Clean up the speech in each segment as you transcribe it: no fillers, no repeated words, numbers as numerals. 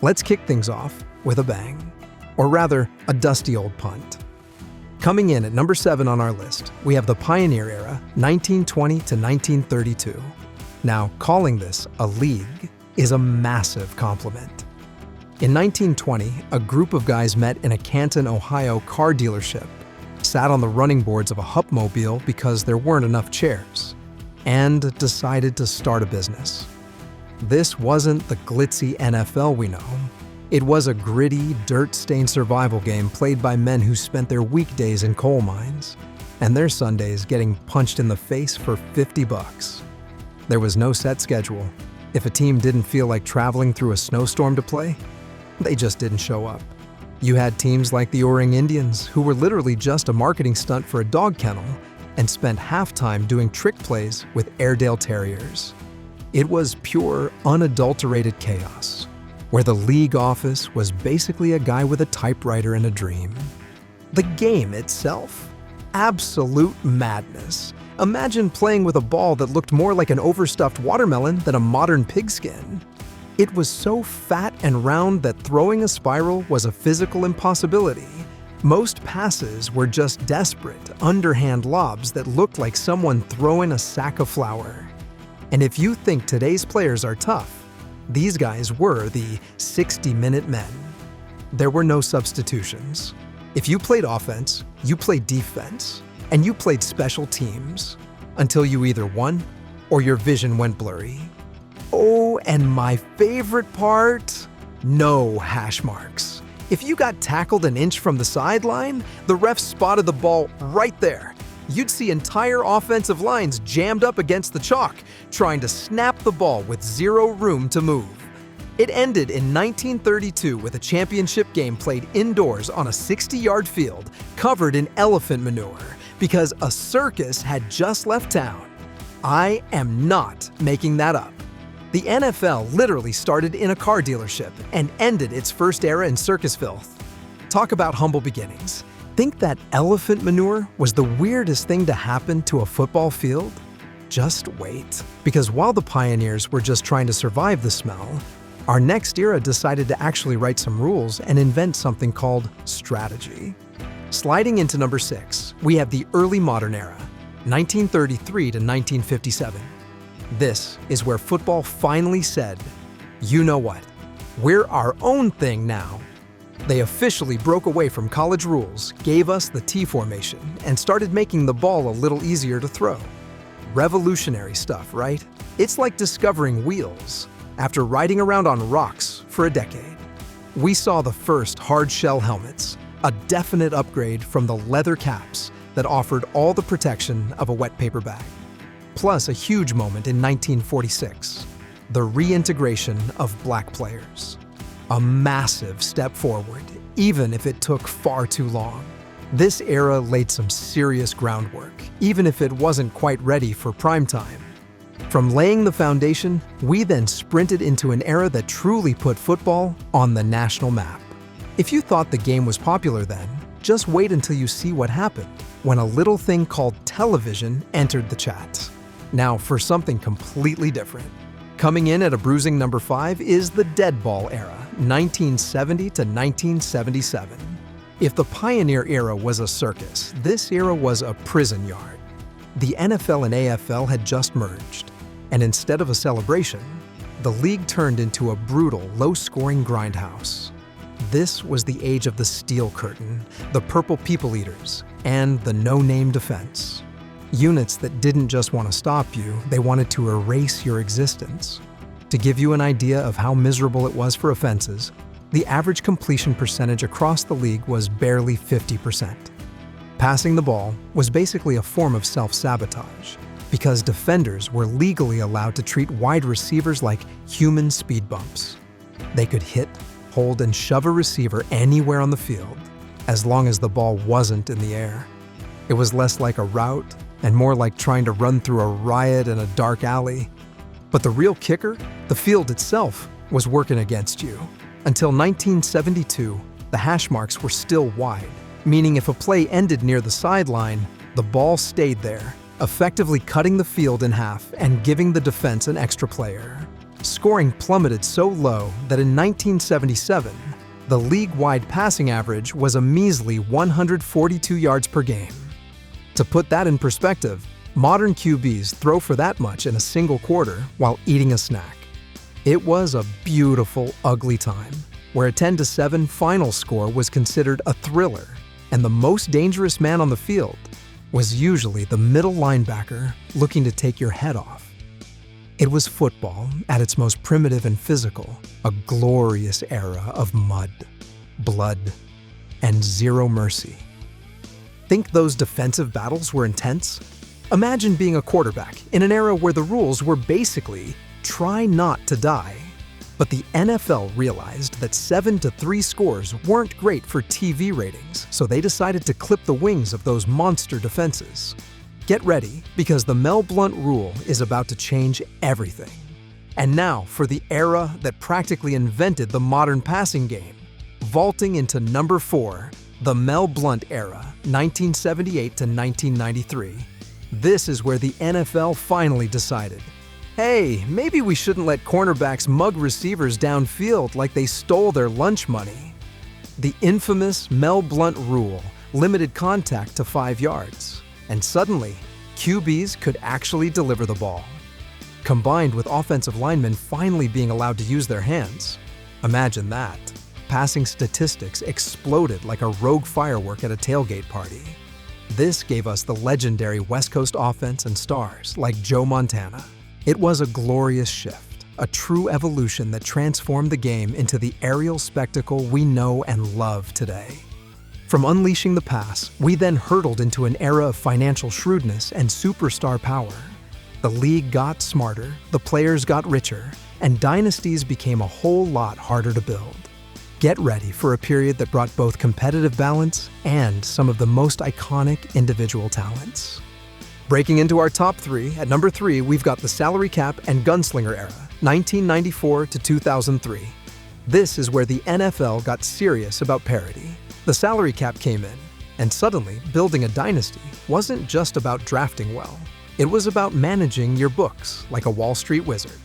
Let's kick things off with a bang, or rather, a dusty old punt. Coming in at number 7 on our list, we have the Pioneer Era, 1920 to 1932. Now, calling this a league is a massive compliment. In 1920, a group of guys met in a Canton, Ohio car dealership, sat on the running boards of a Hupmobile because there weren't enough chairs, and decided to start a business. This wasn't the glitzy NFL we know. It was a gritty, dirt-stained survival game played by men who spent their weekdays in coal mines, and their Sundays getting punched in the face for $50. There was no set schedule. If a team didn't feel like traveling through a snowstorm to play, they just didn't show up. You had teams like the Ouring Indians, who were literally just a marketing stunt for a dog kennel and spent halftime doing trick plays with Airedale Terriers. It was pure, unadulterated chaos, where the league office was basically a guy with a typewriter and a dream. The game itself? Absolute madness. Imagine playing with a ball that looked more like an overstuffed watermelon than a modern pigskin. It was so fat and round that throwing a spiral was a physical impossibility. Most passes were just desperate, underhand lobs that looked like someone throwing a sack of flour. And if you think today's players are tough, these guys were the 60-minute men. There were no substitutions. If you played offense, you played defense, and you played special teams until you either won or your vision went blurry. Oh, and my favorite part, no hash marks. If you got tackled an inch from the sideline, the ref spotted the ball right there. You'd see entire offensive lines jammed up against the chalk, trying to snap the ball with zero room to move. It ended in 1932 with a championship game played indoors on a 60-yard field covered in elephant manure because a circus had just left town. I am not making that up. The NFL literally started in a car dealership and ended its first era in circus filth. Talk about humble beginnings. Think that elephant manure was the weirdest thing to happen to a football field? Just wait. Because while the pioneers were just trying to survive the smell, our next era decided to actually write some rules and invent something called strategy. Sliding into number 6, we have the early modern era, 1933 to 1957. This is where football finally said, you know what, we're our own thing now. They officially broke away from college rules, gave us the T formation, and started making the ball a little easier to throw. Revolutionary stuff, right? It's like discovering wheels after riding around on rocks for a decade. We saw the first hard-shell helmets, a definite upgrade from the leather caps that offered all the protection of a wet paper bag. Plus a huge moment in 1946, the reintegration of black players. A massive step forward, even if it took far too long. This era laid some serious groundwork, even if it wasn't quite ready for prime time. From laying the foundation, we then sprinted into an era that truly put football on the national map. If you thought the game was popular then, just wait until you see what happened when a little thing called television entered the chat. Now for something completely different. Coming in at a bruising number 5 is the dead ball era, 1970 to 1977. If the Pioneer era was a circus, this era was a prison yard. The NFL and AFL had just merged, and instead of a celebration, the league turned into a brutal, low-scoring grindhouse. This was the age of the steel curtain, the purple people eaters, and the no-name defense. Units that didn't just want to stop you, they wanted to erase your existence. To give you an idea of how miserable it was for offenses, the average completion percentage across the league was barely 50%. Passing the ball was basically a form of self-sabotage, because defenders were legally allowed to treat wide receivers like human speed bumps. They could hit, hold, and shove a receiver anywhere on the field, as long as the ball wasn't in the air. It was less like a route and more like trying to run through a riot in a dark alley. But the real kicker, the field itself, was working against you. Until 1972, the hash marks were still wide, meaning if a play ended near the sideline, the ball stayed there, effectively cutting the field in half and giving the defense an extra player. Scoring plummeted so low that in 1977, the league-wide passing average was a measly 142 yards per game. To put that in perspective, modern QBs throw for that much in a single quarter while eating a snack. It was a beautiful, ugly time, where a 10-7 final score was considered a thriller, and the most dangerous man on the field was usually the middle linebacker looking to take your head off. It was football at its most primitive and physical, a glorious era of mud, blood, and zero mercy. Think those defensive battles were intense? Imagine being a quarterback in an era where the rules were basically try not to die. But the NFL realized that 7-3 scores weren't great for TV ratings, so they decided to clip the wings of those monster defenses. Get ready, because the Mel Blount rule is about to change everything. And now for the era that practically invented the modern passing game. Vaulting into number 4, the Mel Blount era, 1978 to 1993. This is where the NFL finally decided, hey, maybe we shouldn't let cornerbacks mug receivers downfield like they stole their lunch money. The infamous Mel Blount rule limited contact to 5 yards. And suddenly, QBs could actually deliver the ball. Combined with offensive linemen finally being allowed to use their hands. Imagine that. Passing statistics exploded like a rogue firework at a tailgate party. This gave us the legendary West Coast offense and stars like Joe Montana. It was a glorious shift, a true evolution that transformed the game into the aerial spectacle we know and love today. From unleashing the pass, we then hurtled into an era of financial shrewdness and superstar power. The league got smarter, the players got richer, and dynasties became a whole lot harder to build. Get ready for a period that brought both competitive balance and some of the most iconic individual talents. Breaking into our top 3, at number 3, we've got the salary cap and gunslinger era, 1994 to 2003. This is where the NFL got serious about parity. The salary cap came in, and suddenly, building a dynasty wasn't just about drafting well. It was about managing your books like a Wall Street wizard.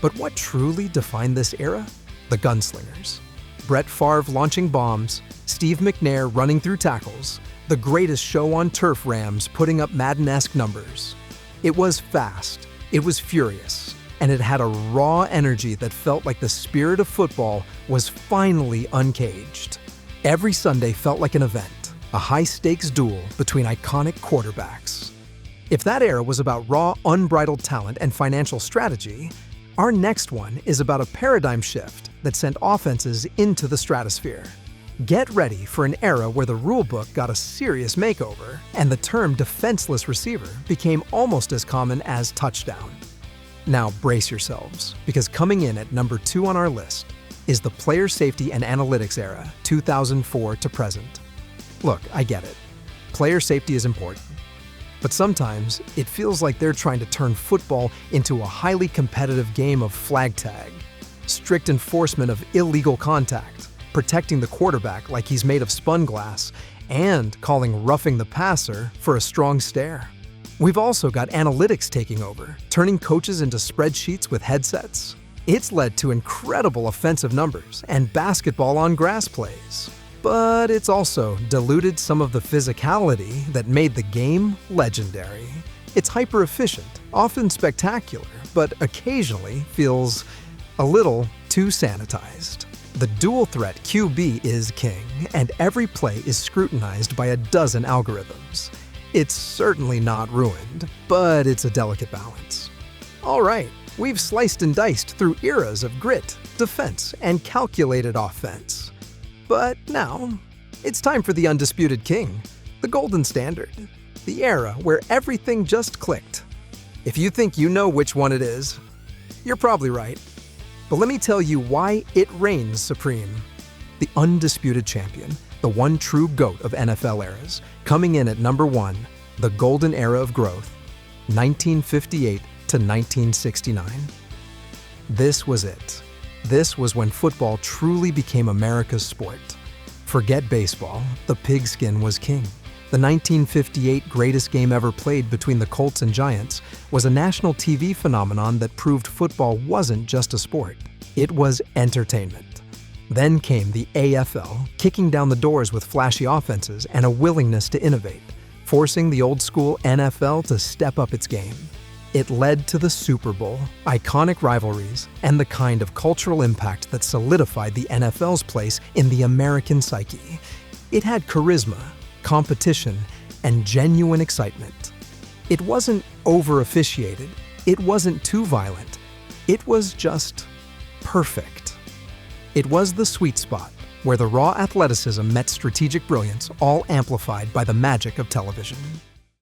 But what truly defined this era? The gunslingers. Brett Favre launching bombs, Steve McNair running through tackles, the greatest show on turf Rams putting up Madden-esque numbers. It was fast, it was furious, and it had a raw energy that felt like the spirit of football was finally uncaged. Every Sunday felt like an event, a high-stakes duel between iconic quarterbacks. If that era was about raw, unbridled talent and financial strategy, our next one is about a paradigm shift that sent offenses into the stratosphere. Get ready for an era where the rulebook got a serious makeover, and the term defenseless receiver became almost as common as touchdown. Now brace yourselves, because coming in at number 2 on our list is the player safety and analytics era, 2004 to present. Look, I get it. Player safety is important. But sometimes it feels like they're trying to turn football into a highly competitive game of flag tag, strict enforcement of illegal contact, protecting the quarterback like he's made of spun glass, and calling roughing the passer for a strong stare. We've also got analytics taking over, turning coaches into spreadsheets with headsets. It's led to incredible offensive numbers and basketball on grass plays. But it's also diluted some of the physicality that made the game legendary. It's hyper-efficient, often spectacular, but occasionally feels a little too sanitized. The dual-threat QB is king, and every play is scrutinized by a dozen algorithms. It's certainly not ruined, but it's a delicate balance. All right, we've sliced and diced through eras of grit, defense, and calculated offense. But now, it's time for the undisputed king, the golden standard, the era where everything just clicked. If you think you know which one it is, you're probably right. But let me tell you why it reigns supreme. The undisputed champion, the one true GOAT of NFL eras, coming in at number 1, the golden era of growth, 1958 to 1969. This was it. This was when football truly became America's sport. Forget baseball, the pigskin was king. The 1958 greatest game ever played between the Colts and Giants was a national TV phenomenon that proved football wasn't just a sport. It was entertainment. Then came the AFL, kicking down the doors with flashy offenses and a willingness to innovate, forcing the old-school NFL to step up its game. It led to the Super Bowl, iconic rivalries, and the kind of cultural impact that solidified the NFL's place in the American psyche. It had charisma, competition, and genuine excitement. It wasn't over-officiated. It wasn't too violent. It was just perfect. It was the sweet spot where the raw athleticism met strategic brilliance, all amplified by the magic of television.